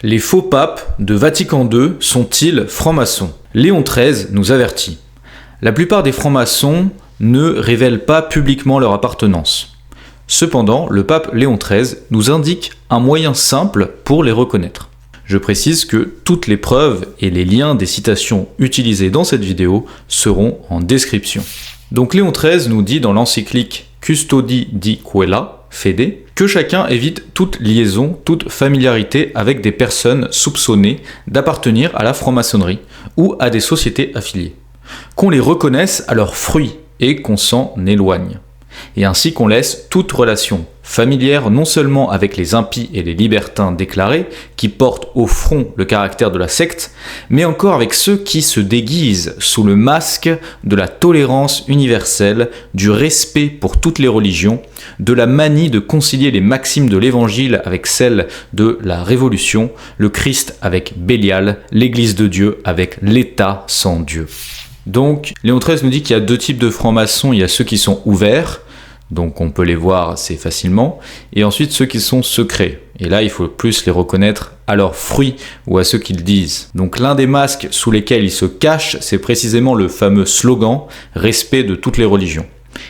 Les faux papes de Vatican II sont-ils francs-maçons? Léon XIII nous avertit. La plupart des francs-maçons ne révèlent pas publiquement leur appartenance. Cependant, le pape Léon XIII nous indique un moyen simple pour les reconnaître. Je précise que toutes les preuves et les liens des citations utilisées dans cette vidéo seront en description. Donc Léon XIII nous dit dans l'encyclique Custodi di Quella Fede que chacun évite toute liaison, toute familiarité avec des personnes soupçonnées d'appartenir à la franc-maçonnerie ou à des sociétés affiliées. Qu'on les reconnaisse à leurs fruits et qu'on s'en éloigne. Et ainsi qu'on laisse toute relation familière non seulement avec les impies et les libertins déclarés, qui portent au front le caractère de la secte, mais encore avec ceux qui se déguisent sous le masque de la tolérance universelle, du respect pour toutes les religions, de la manie de concilier les maximes de l'évangile avec celles de la Révolution, le Christ avec Bélial, l'Église de Dieu avec l'État sans Dieu. Donc, Léon XIII nous dit qu'il y a deux types de francs-maçons. Il y a ceux qui sont ouverts, donc on peut les voir assez facilement, et ensuite ceux qui sont secrets. Et là, il faut plus les reconnaître à leurs fruits ou à ceux qu'ils disent. Donc l'un des masques sous lesquels ils se cachent, c'est précisément le fameux slogan « Respect de toutes les religions ».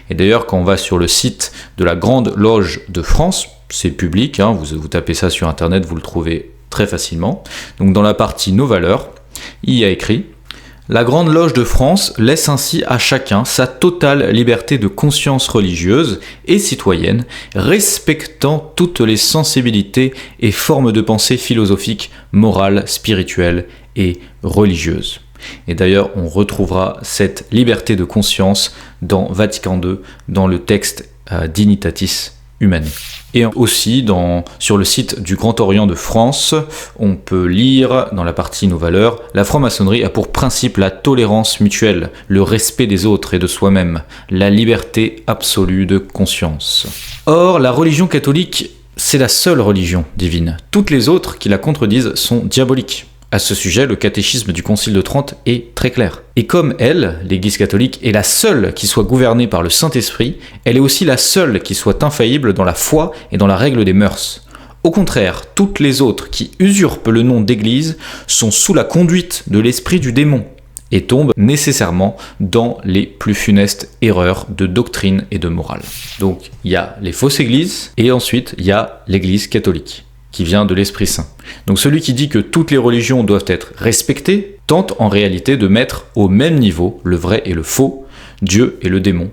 Et d'ailleurs, quand on va sur le site de la Grande Loge de France, c'est public, hein, vous tapez ça sur internet, vous le trouvez très facilement. Donc dans la partie « Nos valeurs », il y a écrit: la Grande Loge de France laisse ainsi à chacun sa totale liberté de conscience religieuse et citoyenne, respectant toutes les sensibilités et formes de pensée philosophiques, morales, spirituelles et religieuses. Et d'ailleurs, on retrouvera cette liberté de conscience dans Vatican II, dans le texte Dignitatis Humanae. Et aussi, sur le site du Grand Orient de France, on peut lire, dans la partie Nos valeurs, la franc-maçonnerie a pour principe la tolérance mutuelle, le respect des autres et de soi-même, la liberté absolue de conscience. Or, la religion catholique, c'est la seule religion divine. Toutes les autres qui la contredisent sont diaboliques. À ce sujet, le catéchisme du Concile de Trente est très clair. Et comme elle, l'Église catholique, est la seule qui soit gouvernée par le Saint-Esprit, elle est aussi la seule qui soit infaillible dans la foi et dans la règle des mœurs. Au contraire, toutes les autres qui usurpent le nom d'Église sont sous la conduite de l'esprit du démon et tombent nécessairement dans les plus funestes erreurs de doctrine et de morale. Donc, il y a les fausses églises et ensuite, il y a l'Église catholique, qui vient de l'Esprit Saint. Donc celui qui dit que toutes les religions doivent être respectées tente en réalité de mettre au même niveau le vrai et le faux, Dieu et le démon.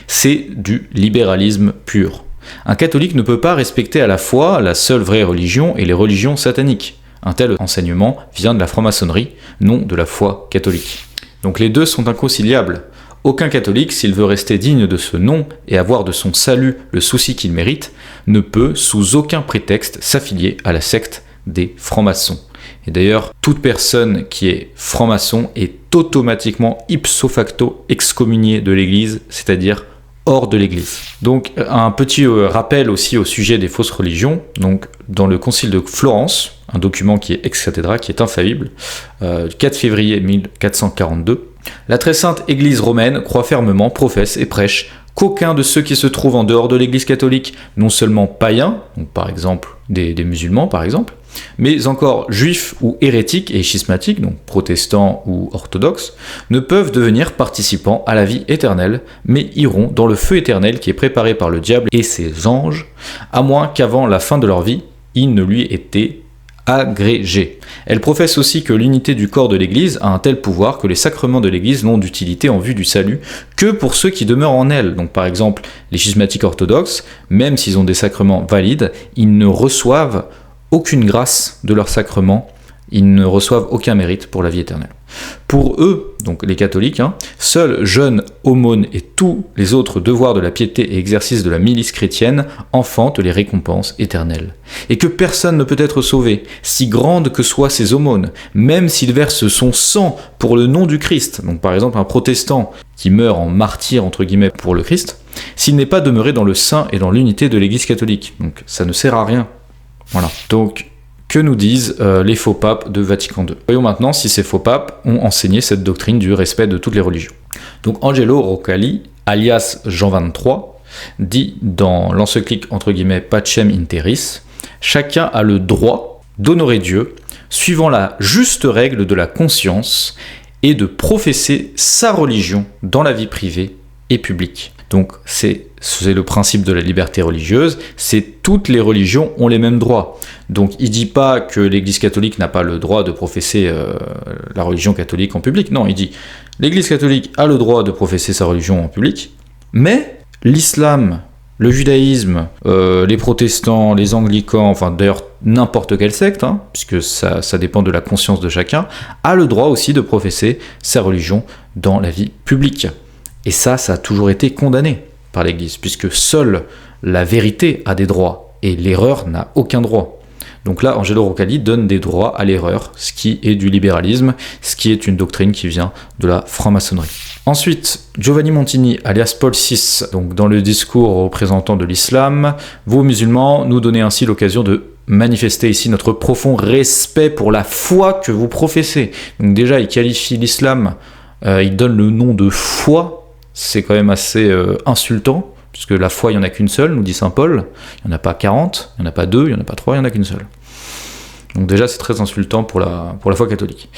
C'est du libéralisme pur. Un catholique ne peut pas respecter à la fois la seule vraie religion et les religions sataniques. Un tel enseignement vient de la franc-maçonnerie, non de la foi catholique. Donc les deux sont inconciliables. Aucun catholique, s'il veut rester digne de ce nom et avoir de son salut le souci qu'il mérite, ne peut, sous aucun prétexte, s'affilier à la secte des francs-maçons. Et d'ailleurs, toute personne qui est franc-maçon est automatiquement ipso facto excommuniée de l'Église, c'est-à-dire hors de l'Église. Donc, un petit rappel aussi au sujet des fausses religions. Donc, dans le Concile de Florence, un document qui est ex cathedra, qui est infaillible, 4 février 1442, la très sainte Église romaine croit fermement, professe et prêche qu'aucun de ceux qui se trouvent en dehors de l'Église catholique, non seulement païens, donc par exemple des musulmans par exemple, mais encore juifs ou hérétiques et schismatiques, donc protestants ou orthodoxes, ne peuvent devenir participants à la vie éternelle, mais iront dans le feu éternel qui est préparé par le diable et ses anges, à moins qu'avant la fin de leur vie, il ne lui ait été agrégé. Elle professe aussi que l'unité du corps de l'Église a un tel pouvoir que les sacrements de l'Église n'ont d'utilité en vue du salut que pour ceux qui demeurent en elle. Donc par exemple, les schismatiques orthodoxes, même s'ils ont des sacrements valides, ils ne reçoivent aucune grâce de leurs sacrements, ils ne reçoivent aucun mérite pour la vie éternelle. Pour eux, donc les catholiques, seuls jeûne, aumône et tous les autres devoirs de la piété et exercices de la milice chrétienne enfantent les récompenses éternelles. Et que personne ne peut être sauvé, si grande que soient ses aumônes, même s'il verse son sang pour le nom du Christ. Donc par exemple un protestant qui meurt en martyr entre guillemets pour le Christ, s'il n'est pas demeuré dans le sein et dans l'unité de l'Église catholique. Donc ça ne sert à rien. Voilà. Donc que nous disent les faux papes de Vatican II. Voyons maintenant si ces faux papes ont enseigné cette doctrine du respect de toutes les religions. Donc Angelo Roncalli, alias Jean XXIII, dit dans l'encyclique entre guillemets Pacem in Terris, chacun a le droit d'honorer Dieu, suivant la juste règle de la conscience, et de professer sa religion dans la vie privée et publique. Donc c'est le principe de la liberté religieuse, c'est toutes les religions ont les mêmes droits. Donc il dit pas que l'Église catholique n'a pas le droit de professer la religion catholique en public, non, il dit l'Église catholique a le droit de professer sa religion en public, mais l'islam, le judaïsme, les protestants, les anglicans, enfin d'ailleurs n'importe quelle secte, puisque ça dépend de la conscience de chacun, a le droit aussi de professer sa religion dans la vie publique. Et ça a toujours été condamné par l'Église, puisque seule la vérité a des droits, et l'erreur n'a aucun droit. Donc là, Angelo Roncalli donne des droits à l'erreur, ce qui est du libéralisme, ce qui est une doctrine qui vient de la franc-maçonnerie. Ensuite, Giovanni Montini, alias Paul VI, donc dans le discours aux représentants de l'islam, vous musulmans, nous donnez ainsi l'occasion de manifester ici notre profond respect pour la foi que vous professez. Donc déjà, il qualifie l'islam, il donne le nom de foi, c'est quand même assez insultant, puisque la foi, il n'y en a qu'une seule, nous dit saint Paul, il n'y en a pas 40, il n'y en a pas 2, il n'y en a pas 3, il n'y en a qu'une seule. Donc déjà, c'est très insultant pour la foi catholique.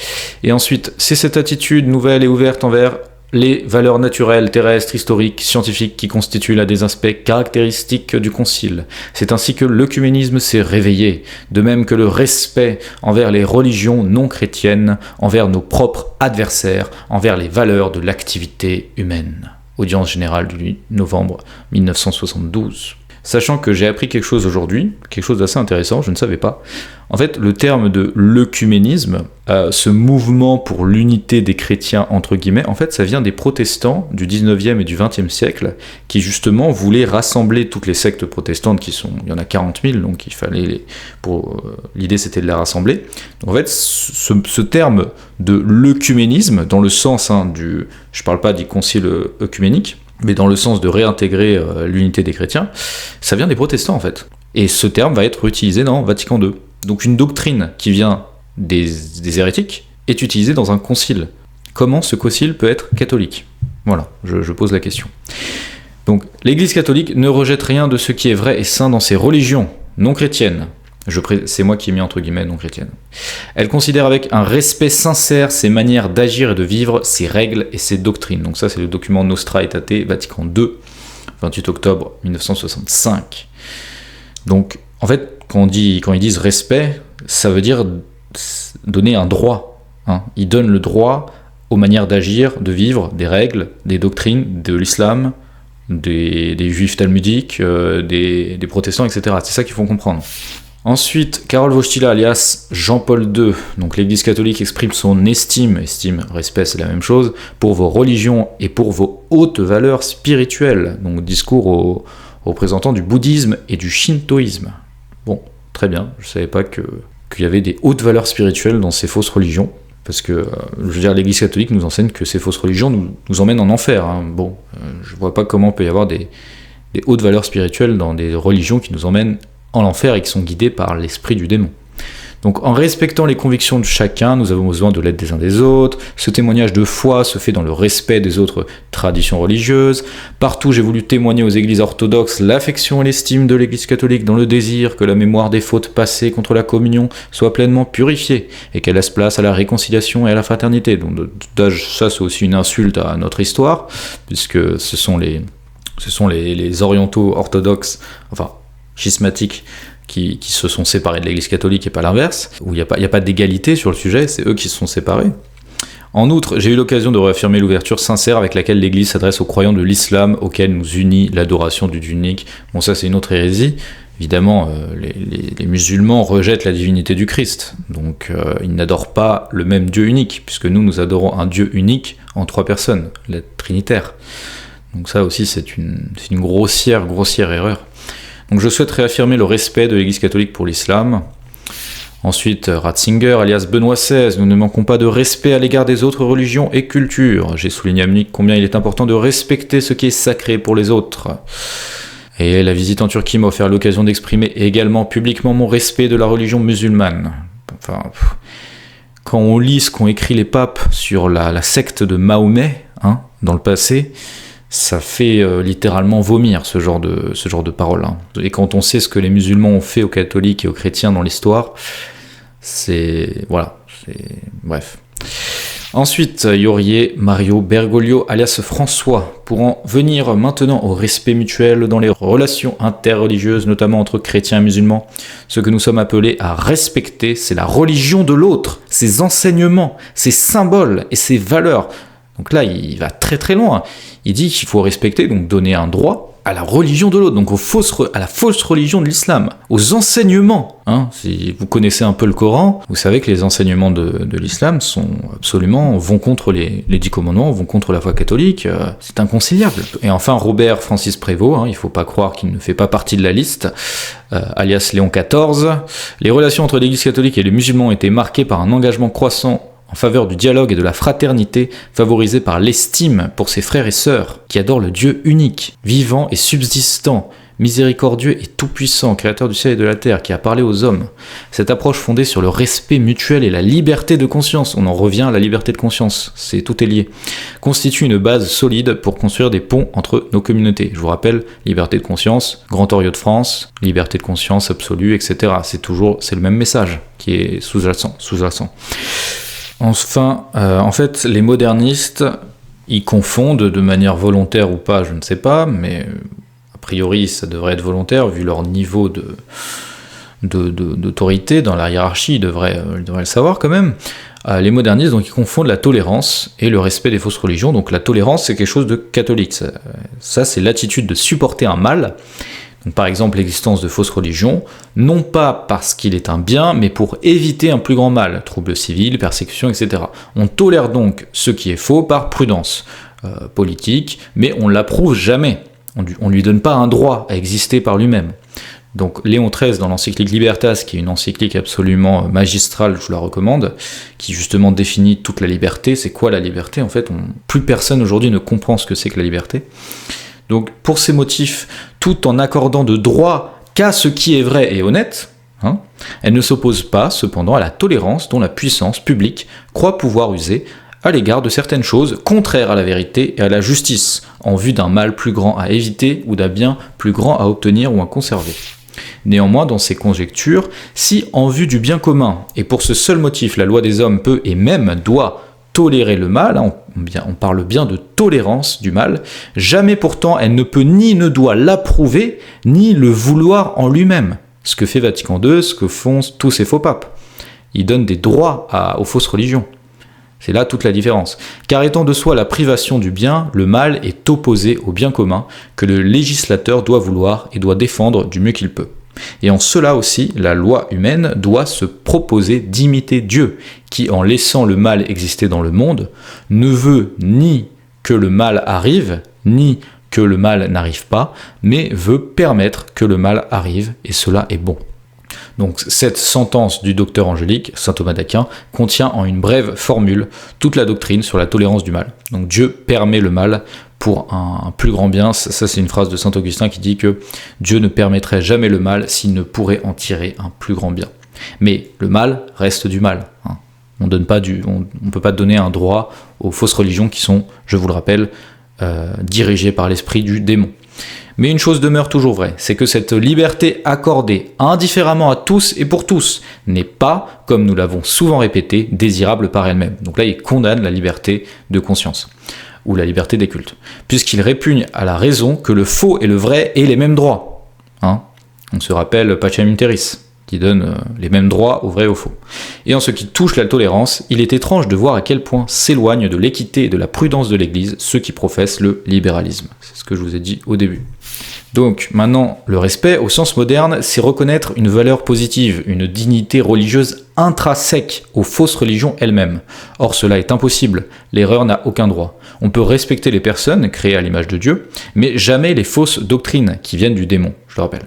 Et ensuite, c'est cette attitude nouvelle et ouverte envers les valeurs naturelles, terrestres, historiques, scientifiques qui constituent l'un des aspects caractéristiques du Concile. C'est ainsi que l'œcuménisme s'est réveillé, de même que le respect envers les religions non chrétiennes, envers nos propres adversaires, envers les valeurs de l'activité humaine. Audience générale du 8 novembre 1972. Sachant que j'ai appris quelque chose aujourd'hui, quelque chose d'assez intéressant, je ne savais pas. En fait, le terme de l'œcuménisme, ce mouvement pour l'unité des chrétiens, entre guillemets, en fait, ça vient des protestants du 19e et du 20e siècle, qui justement voulaient rassembler toutes les sectes protestantes, il y en a 40 000, donc il fallait, l'idée c'était de les rassembler. Donc en fait, ce terme de l'œcuménisme, dans le sens je parle pas du concile œcuménique, mais dans le sens de réintégrer l'unité des chrétiens, ça vient des protestants en fait. Et ce terme va être utilisé dans Vatican II. Donc une doctrine qui vient des hérétiques est utilisée dans un concile. Comment ce concile peut être catholique ? Voilà, je pose la question. Donc l'Église catholique ne rejette rien de ce qui est vrai et saint dans ses religions non chrétiennes. C'est moi qui ai mis entre guillemets non chrétienne. Elle considère avec un respect sincère ses manières d'agir et de vivre, ses règles et ses doctrines. Donc ça c'est le document Nostra Aetate, Vatican II, 28 octobre 1965. Donc en fait, quand ils disent respect, ça veut dire donner un droit. Ils donnent le droit aux manières d'agir, de vivre, des règles, des doctrines de l'islam, des juifs talmudiques, des protestants, etc. C'est ça qu'il faut comprendre. Ensuite, Karol Wojtyla, alias Jean-Paul II, donc l'Église catholique exprime son estime, respect c'est la même chose, pour vos religions et pour vos hautes valeurs spirituelles, donc discours aux représentants du bouddhisme et du shintoïsme. Bon, très bien, je savais pas qu'il y avait des hautes valeurs spirituelles dans ces fausses religions, parce que, je veux dire, l'Église catholique nous enseigne que ces fausses religions nous emmènent en enfer. Bon, je vois pas comment il peut y avoir des hautes valeurs spirituelles dans des religions qui nous emmènent en l'enfer et qui sont guidés par l'esprit du démon. Donc en respectant les convictions de chacun, nous avons besoin de l'aide des uns des autres. Ce témoignage de foi se fait dans le respect des autres traditions religieuses. Partout, j'ai voulu témoigner aux églises orthodoxes l'affection et l'estime de l'Église catholique dans le désir que la mémoire des fautes passées contre la communion soit pleinement purifiée et qu'elle laisse place à la réconciliation et à la fraternité. Donc ça, c'est aussi une insulte à notre histoire, puisque ce sont les orientaux orthodoxes, enfin schismatiques, qui se sont séparés de l'Église catholique et pas l'inverse, où il n'y a pas d'égalité sur le sujet, c'est eux qui se sont séparés. En outre, j'ai eu l'occasion de réaffirmer l'ouverture sincère avec laquelle l'Église s'adresse aux croyants de l'islam, auxquels nous unit l'adoration du Dieu unique. Bon, ça c'est une autre hérésie. Évidemment, les musulmans rejettent la divinité du Christ, donc ils n'adorent pas le même Dieu unique, puisque nous adorons un Dieu unique en 3 personnes, la Trinitaire. Donc ça aussi c'est une grossière erreur. Donc je souhaite réaffirmer le respect de l'Église catholique pour l'islam. Ensuite, Ratzinger, alias Benoît XVI, nous ne manquons pas de respect à l'égard des autres religions et cultures. J'ai souligné à Munich combien il est important de respecter ce qui est sacré pour les autres. Et la visite en Turquie m'a offert l'occasion d'exprimer également publiquement mon respect de la religion musulmane. Enfin, quand on lit ce qu'ont écrit les papes sur la secte de Mahomet, dans le passé, ça fait littéralement vomir ce genre de paroles. Et quand on sait ce que les musulmans ont fait aux catholiques et aux chrétiens dans l'histoire, Bref. Ensuite, il y aurait Mario Bergoglio alias François, pour en venir maintenant au respect mutuel dans les relations interreligieuses, notamment entre chrétiens et musulmans. Ce que nous sommes appelés à respecter, c'est la religion de l'autre, ses enseignements, ses symboles et ses valeurs. Donc là, il va très très loin. Il dit qu'il faut respecter, donc donner un droit à la religion de l'autre, donc à la fausse religion de l'islam, aux enseignements. Si vous connaissez un peu le Coran, vous savez que les enseignements de l'islam vont contre les 10 commandements, vont contre la foi catholique, c'est inconciliable. Et enfin, Robert Francis Prévost, il ne faut pas croire qu'il ne fait pas partie de la liste, alias Léon XIV. Les relations entre l'Église catholique et les musulmans étaient marquées par un engagement croissant en faveur du dialogue et de la fraternité, favorisé par l'estime pour ses frères et sœurs, qui adorent le Dieu unique, vivant et subsistant, miséricordieux et tout-puissant, créateur du ciel et de la terre, qui a parlé aux hommes. Cette approche fondée sur le respect mutuel et la liberté de conscience, on en revient à la liberté de conscience, tout est lié, constitue une base solide pour construire des ponts entre nos communautés. Je vous rappelle, liberté de conscience, Grand Oriot de France, liberté de conscience absolue, etc. C'est le même message qui est sous-jacent. Enfin, en fait, les modernistes, ils confondent de manière volontaire ou pas, je ne sais pas, mais a priori ça devrait être volontaire vu leur niveau d'autorité dans la hiérarchie, ils devraient le savoir quand même. Les modernistes, donc, ils confondent la tolérance et le respect des fausses religions. Donc la tolérance, c'est quelque chose de catholique. Ça c'est l'attitude de supporter un mal. Donc, par exemple, l'existence de fausses religions, non pas parce qu'il est un bien, mais pour éviter un plus grand mal, troubles civils, persécutions, etc. On tolère donc ce qui est faux par prudence politique, mais on ne l'approuve jamais. On ne lui donne pas un droit à exister par lui-même. Donc Léon XIII, dans l'encyclique Libertas, qui est une encyclique absolument magistrale, je vous la recommande, qui justement définit toute la liberté. C'est quoi la liberté ? En fait, plus personne aujourd'hui ne comprend ce que c'est que la liberté. Donc pour ces motifs, tout en accordant de droit qu'à ce qui est vrai et honnête, elle ne s'oppose pas cependant à la tolérance dont la puissance publique croit pouvoir user à l'égard de certaines choses contraires à la vérité et à la justice, en vue d'un mal plus grand à éviter ou d'un bien plus grand à obtenir ou à conserver. Néanmoins, dans ces conjectures, si en vue du bien commun, et pour ce seul motif la loi des hommes peut et même doit tolérer le mal, on parle bien de tolérance du mal, jamais pourtant elle ne peut ni ne doit l'approuver, ni le vouloir en lui-même. Ce que fait Vatican II, ce que font tous ces faux papes. Ils donnent des droits aux fausses religions. C'est là toute la différence. Car étant de soi la privation du bien, le mal est opposé au bien commun que le législateur doit vouloir et doit défendre du mieux qu'il peut. Et en cela aussi, la loi humaine doit se proposer d'imiter Dieu, qui, en laissant le mal exister dans le monde, ne veut ni que le mal arrive, ni que le mal n'arrive pas, mais veut permettre que le mal arrive, et cela est bon. Donc cette sentence du docteur angélique, saint Thomas d'Aquin, contient en une brève formule toute la doctrine sur la tolérance du mal. Donc Dieu permet le mal pour un plus grand bien. Ça c'est une phrase de saint Augustin qui dit que Dieu ne permettrait jamais le mal s'il ne pourrait en tirer un plus grand bien. Mais le mal reste du mal. On ne peut pas donner un droit aux fausses religions qui sont, je vous le rappelle, dirigées par l'esprit du démon. Mais une chose demeure toujours vraie, c'est que cette liberté accordée indifféremment à tous et pour tous n'est pas, comme nous l'avons souvent répété, désirable par elle-même. Donc là, il condamne la liberté de conscience, ou la liberté des cultes, puisqu'il répugne à la raison que le faux et le vrai aient les mêmes droits. On se rappelle Pacem in Terris, qui donne les mêmes droits au vrai et au faux. Et en ce qui touche la tolérance, il est étrange de voir à quel point s'éloignent de l'équité et de la prudence de l'Église ceux qui professent le libéralisme. C'est ce que je vous ai dit au début. Donc maintenant, le respect, au sens moderne, c'est reconnaître une valeur positive, une dignité religieuse intrinsèque aux fausses religions elles-mêmes. Or cela est impossible, l'erreur n'a aucun droit. On peut respecter les personnes créées à l'image de Dieu, mais jamais les fausses doctrines qui viennent du démon, je le rappelle.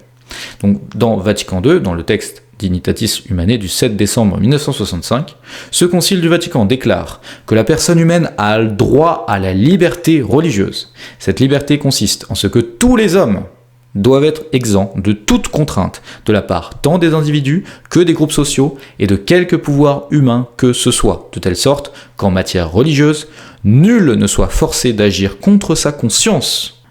Donc dans Vatican II, dans le texte Dignitatis Humanae du 7 décembre 1965, ce concile du Vatican déclare que la personne humaine a le droit à la liberté religieuse. Cette liberté consiste en ce que tous les hommes doivent être exempts de toute contrainte de la part tant des individus que des groupes sociaux et de quelque pouvoir humain que ce soit, de telle sorte qu'en matière religieuse, nul ne soit forcé d'agir contre sa conscience,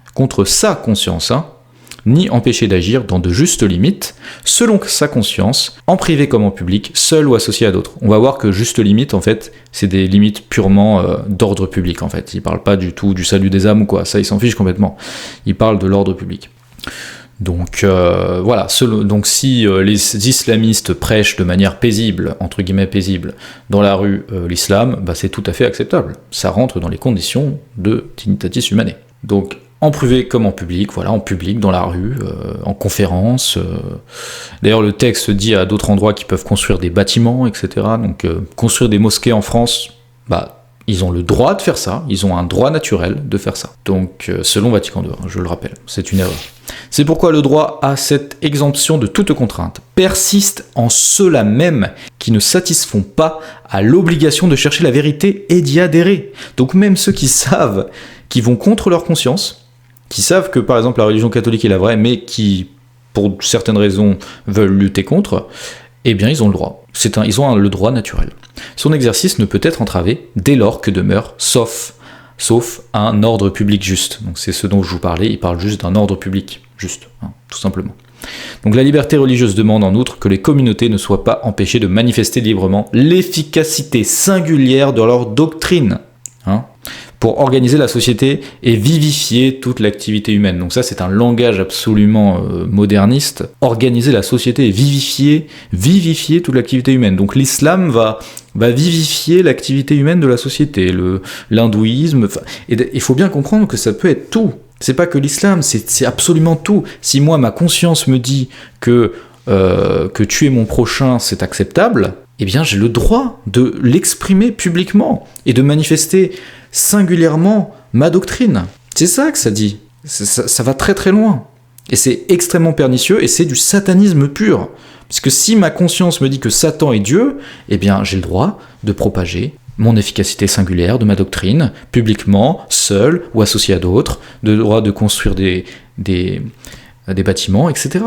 ni empêcher d'agir dans de justes limites, selon sa conscience, en privé comme en public, seul ou associé à d'autres. On va voir que justes limites, en fait, c'est des limites purement d'ordre public, en fait. Il parle pas du tout du salut des âmes ou quoi, ça il s'en fiche complètement. Il parle de l'ordre public. Donc voilà, donc si les islamistes prêchent de manière paisible, entre guillemets paisible, dans la rue l'islam, c'est tout à fait acceptable. Ça rentre dans les conditions de Dignitatis Humanae. Donc en privé comme en public, voilà, en public, dans la rue, en conférence. D'ailleurs le texte dit à d'autres endroits qu'ils peuvent construire des bâtiments, etc. Donc construire des mosquées en France, ils ont le droit de faire ça, ils ont un droit naturel de faire ça. Donc, selon Vatican II, je le rappelle, c'est une erreur. C'est pourquoi le droit à cette exemption de toute contrainte persiste en ceux-là même qui ne satisfont pas à l'obligation de chercher la vérité et d'y adhérer. Donc même ceux qui savent, qui vont contre leur conscience, qui savent que par exemple la religion catholique est la vraie, mais qui, pour certaines raisons, veulent lutter contre, eh bien ils ont le droit. Ils ont le droit naturel. Son exercice ne peut être entravé dès lors que demeure, sauf un ordre public juste. Donc c'est ce dont je vous parlais, il parle juste d'un ordre public juste, tout simplement. Donc la liberté religieuse demande en outre que les communautés ne soient pas empêchées de manifester librement l'efficacité singulière de leur doctrine, pour organiser la société et vivifier toute l'activité humaine. Donc ça, c'est un langage absolument moderniste. Organiser la société et vivifier toute l'activité humaine. Donc l'islam va vivifier l'activité humaine de la société, l'hindouisme. Et il faut bien comprendre que ça peut être tout. C'est pas que l'islam, c'est absolument tout. Si moi, ma conscience me dit que tuer mon prochain, c'est acceptable, eh bien j'ai le droit de l'exprimer publiquement et de manifester singulièrement ma doctrine. C'est ça que ça dit. Ça va très très loin. Et c'est extrêmement pernicieux et c'est du satanisme pur. Puisque si ma conscience me dit que Satan est Dieu, eh bien j'ai le droit de propager mon efficacité singulière de ma doctrine, publiquement, seul ou associé à d'autres, de droit de construire des bâtiments, etc.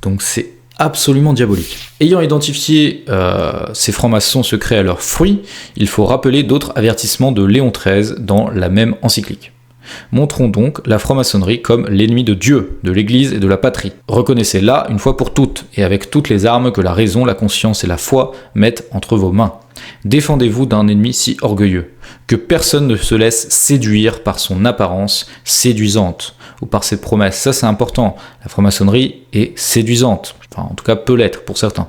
Donc c'est absolument diabolique. Ayant identifié ces francs-maçons secrets à leurs fruits, il faut rappeler d'autres avertissements de Léon XIII dans la même encyclique. Montrons donc la franc-maçonnerie comme l'ennemi de Dieu, de l'Église et de la patrie. Reconnaissez-la une fois pour toutes, et avec toutes les armes que la raison, la conscience et la foi mettent entre vos mains. Défendez-vous d'un ennemi si orgueilleux, que personne ne se laisse séduire par son apparence séduisante, ou par ses promesses. Ça c'est important, la franc-maçonnerie est séduisante, enfin en tout cas peut l'être pour certains.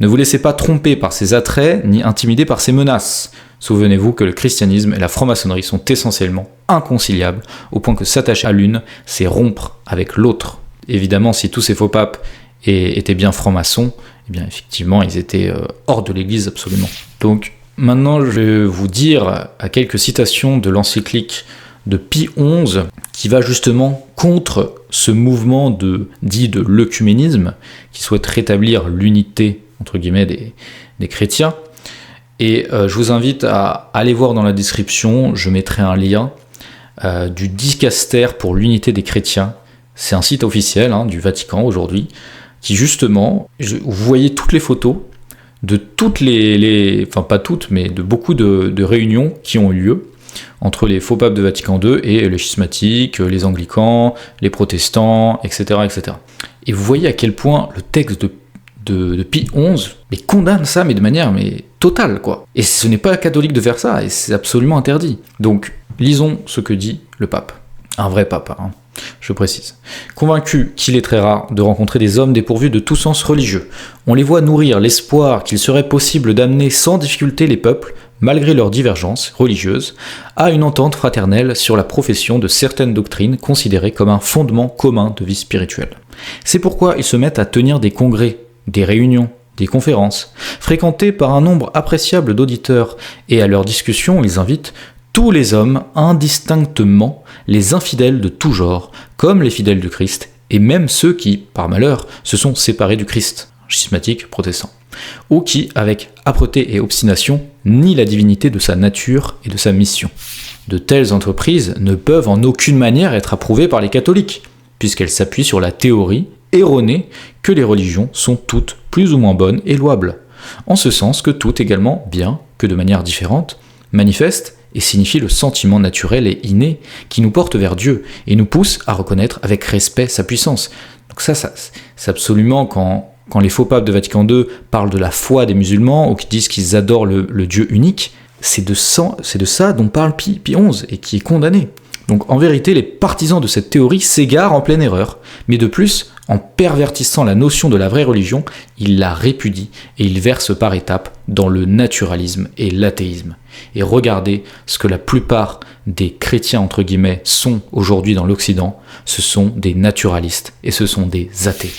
Ne vous laissez pas tromper par ses attraits, ni intimider par ses menaces. Souvenez-vous que le christianisme et la franc-maçonnerie sont essentiellement inconciliables, au point que s'attacher à l'une, c'est rompre avec l'autre. Évidemment, si tous ces faux papes étaient bien francs-maçons, eh bien effectivement, ils étaient hors de l'Église absolument. Donc maintenant, je vais vous dire à quelques citations de l'encyclique de Pie XI, qui va justement contre ce mouvement dit de l'œcuménisme, qui souhaite rétablir l'unité, entre guillemets, des chrétiens. Et je vous invite à aller voir dans la description, je mettrai un lien du Dicaster pour l'unité des chrétiens. C'est un site officiel du Vatican aujourd'hui, qui justement, vous voyez toutes les photos de toutes enfin pas toutes, mais de beaucoup de réunions qui ont eu lieu entre les faux papes de Vatican II et les schismatiques, les anglicans, les protestants, etc., etc. Et vous voyez à quel point le texte de Pie XI condamne ça, mais de manière totale, quoi. Et ce n'est pas catholique de faire ça, et c'est absolument interdit. Donc, lisons ce que dit le pape. Un vrai pape, je précise. Convaincu qu'il est très rare de rencontrer des hommes dépourvus de tout sens religieux, on les voit nourrir l'espoir qu'il serait possible d'amener sans difficulté les peuples, malgré leurs divergences religieuses, à une entente fraternelle sur la profession de certaines doctrines considérées comme un fondement commun de vie spirituelle. C'est pourquoi ils se mettent à tenir des congrès, des réunions, des conférences, fréquentées par un nombre appréciable d'auditeurs, et à leurs discussions ils invitent tous les hommes indistinctement, les infidèles de tout genre, comme les fidèles du Christ, et même ceux qui, par malheur, se sont séparés du Christ, schismatiques, protestants, ou qui, avec âpreté et obstination, nient la divinité de sa nature et de sa mission. De telles entreprises ne peuvent en aucune manière être approuvées par les catholiques, puisqu'elles s'appuient sur la théorie erronée que les religions sont toutes plus ou moins bonnes et louables, en ce sens que toutes également, bien que de manière différente, manifestent et signifie le sentiment naturel et inné qui nous porte vers Dieu et nous pousse à reconnaître avec respect sa puissance. Donc ça c'est absolument quand les faux papes de Vatican II parlent de la foi des musulmans ou qui disent qu'ils adorent le Dieu unique, c'est de ça dont parle Pie XI et qui est condamné. Donc en vérité, les partisans de cette théorie s'égarent en pleine erreur, mais de plus, en pervertissant la notion de la vraie religion, ils la répudient et ils versent par étapes dans le naturalisme et l'athéisme. Et regardez ce que la plupart des chrétiens, entre guillemets, sont aujourd'hui dans l'Occident, ce sont des naturalistes et ce sont des athées.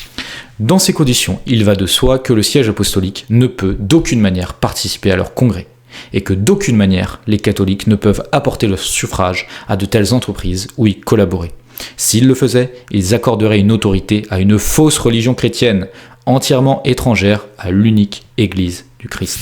Dans ces conditions, il va de soi que le siège apostolique ne peut d'aucune manière participer à leur congrès, et que d'aucune manière les catholiques ne peuvent apporter leur suffrage à de telles entreprises ou y collaborer. S'ils le faisaient, ils accorderaient une autorité à une fausse religion chrétienne, entièrement étrangère à l'unique Église du Christ.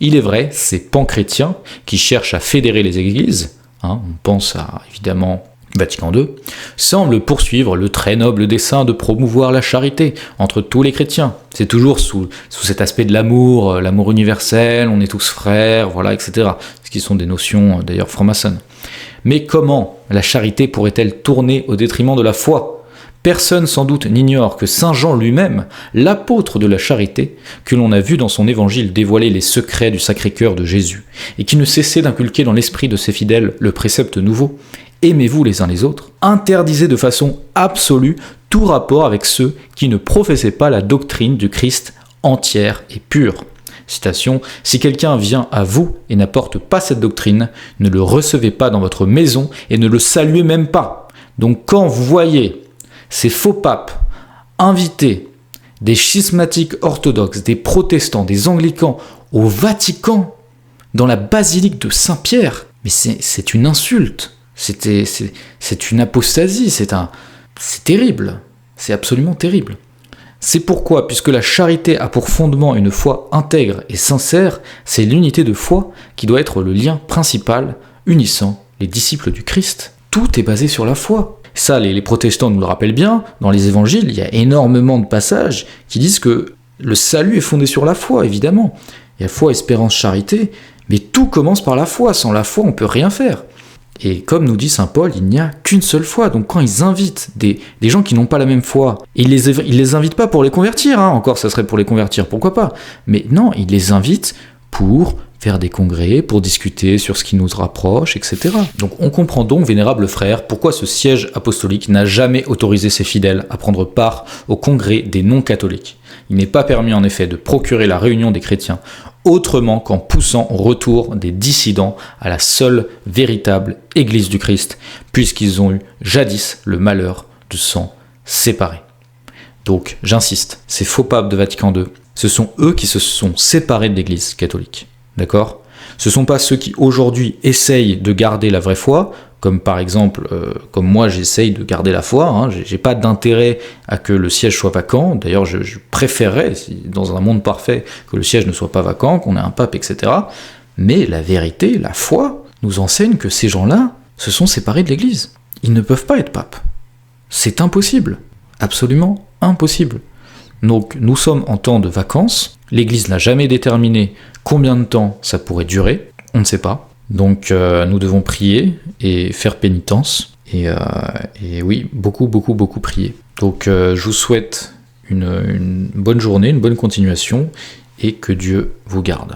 Il est vrai, ces panchrétiens qui cherchent à fédérer les églises, on pense à évidemment Vatican II, semble poursuivre le très noble dessein de promouvoir la charité entre tous les chrétiens. C'est toujours sous cet aspect de l'amour universel, on est tous frères, voilà, etc. Ce qui sont des notions d'ailleurs franc-maçonnes. Mais comment la charité pourrait-elle tourner au détriment de la foi ? Personne sans doute n'ignore que Saint Jean lui-même, l'apôtre de la charité, que l'on a vu dans son évangile dévoiler les secrets du Sacré-Cœur de Jésus, et qui ne cessait d'inculquer dans l'esprit de ses fidèles le précepte nouveau, aimez-vous les uns les autres, interdisait de façon absolue tout rapport avec ceux qui ne professaient pas la doctrine du Christ entière et pure. Citation, « Si quelqu'un vient à vous et n'apporte pas cette doctrine, ne le recevez pas dans votre maison et ne le saluez même pas. » Donc quand vous voyez ces faux papes inviter des schismatiques orthodoxes, des protestants, des anglicans au Vatican, dans la basilique de Saint-Pierre, mais c'est une insulte. C'est une apostasie, c'est terrible, c'est absolument terrible. C'est pourquoi, puisque la charité a pour fondement une foi intègre et sincère, c'est l'unité de foi qui doit être le lien principal unissant les disciples du Christ. Tout est basé sur la foi. Ça, les protestants nous le rappellent bien, dans les évangiles, il y a énormément de passages qui disent que le salut est fondé sur la foi, évidemment. Il y a foi, espérance, charité, mais tout commence par la foi. Sans la foi, on ne peut rien faire. Et comme nous dit saint Paul, il n'y a qu'une seule foi. Donc quand ils invitent des gens qui n'ont pas la même foi, ils les invitent pas pour les convertir, encore ça serait pour les convertir, pourquoi pas. Mais non, ils les invitent pour faire des congrès, pour discuter sur ce qui nous rapproche, etc. Donc on comprend donc, vénérable frère, pourquoi ce siège apostolique n'a jamais autorisé ses fidèles à prendre part au congrès des non-catholiques. Il n'est pas permis en effet de procurer la réunion des chrétiens autrement qu'en poussant au retour des dissidents à la seule véritable Église du Christ, puisqu'ils ont eu jadis le malheur de s'en séparer. Donc, j'insiste, ces faux papes de Vatican II, ce sont eux qui se sont séparés de l'Église catholique, d'accord ? Ce ne sont pas ceux qui aujourd'hui essayent de garder la vraie foi, comme par exemple, comme moi j'essaye de garder la foi, j'ai pas d'intérêt à que le siège soit vacant, d'ailleurs je préférerais, dans un monde parfait, que le siège ne soit pas vacant, qu'on ait un pape, etc. Mais la vérité, la foi, nous enseigne que ces gens-là se sont séparés de l'Église. Ils ne peuvent pas être papes. C'est impossible, absolument impossible. Donc nous sommes en temps de vacances, l'Église n'a jamais déterminé combien de temps ça pourrait durer, on ne sait pas. Donc nous devons prier et faire pénitence, et oui, beaucoup prier. Donc je vous souhaite une bonne journée, une bonne continuation, et que Dieu vous garde.